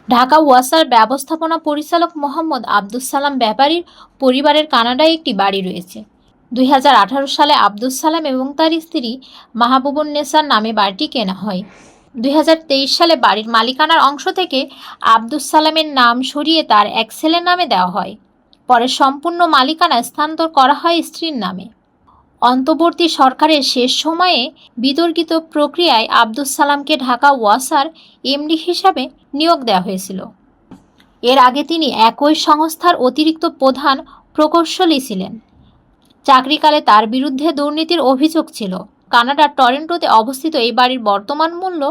ঢাকা ওয়াসার ব্যবস্থাপনা পরিচালক মোহাম্মদ আব্দুস সালাম ব্যাপারীর পরিবারের কানাডায় একটি বাড়ি রয়েছে। 2018 সালে আব্দুস সালাম এবং তার স্ত্রী মাহবুবুন্নেছার নামে বাড়িটি কেনা হয়। 2023 সালে বাড়ির মালিকানার অংশ থেকে আব্দুস সালামের নাম সরিয়ে তার এক ছেলের নামে দেওয়া হয়। পরে সম্পূর্ণ মালিকানা স্থানান্তর করা হয় স্ত্রীর নামে। অন্তর্বর্তী সরকারের শেষ সময়ে বিতর্কিত প্রক্রিয়ায় আব্দুস সালামকে ঢাকা ওয়াসার এমডি হিসাবে নিয়োগ দেওয়া হয়েছিল। এর আগে তিনি একই সংস্থার অতিরিক্ত প্রধান প্রকৌশলী ছিলেন। চাকরিকালে তার বিরুদ্ধে দুর্নীতির অভিযোগ ছিল। কানাডার টরন্টোতে অবস্থিত এই বাড়ির বর্তমান মূল্য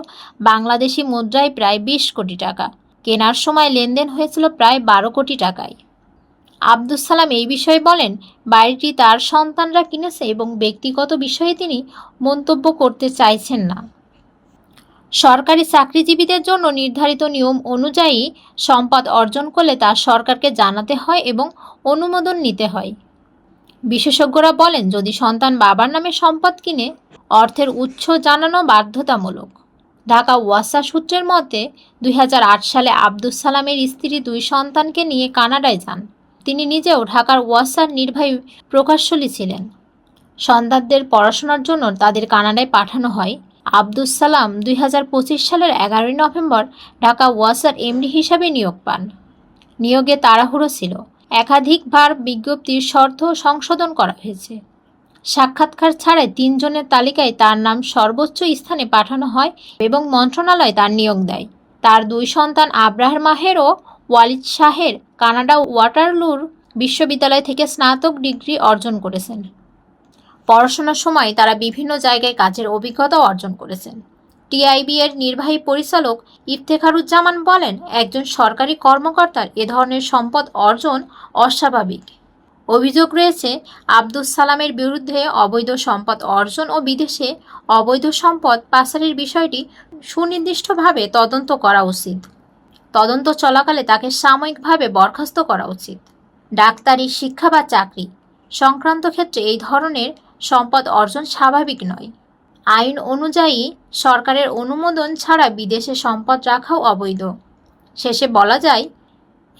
বাংলাদেশি মুদ্রায় প্রায় 20 কোটি টাকা। কেনার সময় লেনদেন হয়েছিল প্রায় 12 কোটি টাকায়। আব্দুস সালাম এই বিষয়ে বলেন, বাড়িটি তার সন্তানরা কিনেছে এবং ব্যক্তিগত বিষয়ে তিনি মন্তব্য করতে চাইছেন না। সরকারি চাকরিজীবীদের জন্য নির্ধারিত নিয়ম অনুযায়ী সম্পদ অর্জন করলে তা সরকারকে জানাতে হয় এবং অনুমোদন নিতে হয়। বিশেষজ্ঞরা বলেন, যদি সন্তান বাবার নামে সম্পদ কিনে, অর্থের উৎস জানানো বাধ্যতামূলক। ঢাকা ওয়াসা সূত্রের মতে 2008 সালে আব্দুস সালামের স্ত্রী 2 সন্তানকে নিয়ে কানাডায় যান। তিনি নিজেও ঢাকার ওয়াসার নির্বাহী প্রকৌশলী ছিলেন। সন্তানদের পড়াশোনার জন্য তাদের কানাডায় পাঠানো হয়। আব্দুস সালাম 2025 সালের 11 নভেম্বর ঢাকা ওয়াসার এমডি হিসাবে নিয়োগ পান। নিয়োগে তাড়াহুড়ো ছিল। একাধিকবার বিজ্ঞপ্তির শর্ত সংশোধন করা হয়েছে। সাক্ষাৎকার ছাড়াই 3 জনের তালিকায় তার নাম সর্বোচ্চ স্থানে পাঠানো হয় এবং মন্ত্রণালয় তার নিয়োগ দেয়। তার 2 সন্তান আবরার মাহের ও ওয়ালিদ শাহের কানাডা ওয়াটারলুর বিশ্ববিদ্যালয় থেকে স্নাতক ডিগ্রি অর্জন করেছেন। পড়াশোনার সময় তারা বিভিন্ন জায়গায় কাজের অভিজ্ঞতা অর্জন করেছেন। টিআইবি এর নির্বাহী পরিচালক ইফতেখারুজ্জামান বলেন, একজন সরকারি কর্মকর্তার এ ধরনের সম্পদ অর্জন অস্বাভাবিক। অভিযোগ রয়েছে আব্দুস সালামের বিরুদ্ধে অবৈধ সম্পদ অর্জন ও বিদেশে অবৈধ সম্পদ পাচারের বিষয়টি সুনির্দিষ্টভাবে তদন্ত করা উচিত। তদন্ত চলাকালে তাকে সাময়িকভাবে বরখাস্ত করা উচিত। ডাক্তারি, শিক্ষা বা চাকরি সংক্রান্ত ক্ষেত্রে এই ধরনের সম্পদ অর্জন স্বাভাবিক নয়। আইন অনুযায়ী সরকারের অনুমোদন ছাড়া বিদেশে সম্পদ রাখাও অবৈধ। শেষে বলা যায়,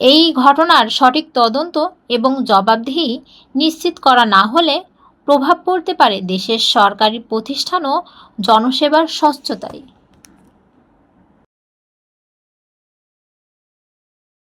এই ঘটনার সঠিক তদন্ত এবং জবাবদিহি নিশ্চিত করা না হলে প্রভাব পড়তে পারে দেশের সরকারি প্রতিষ্ঠান ও জনসেবার স্বচ্ছতায়।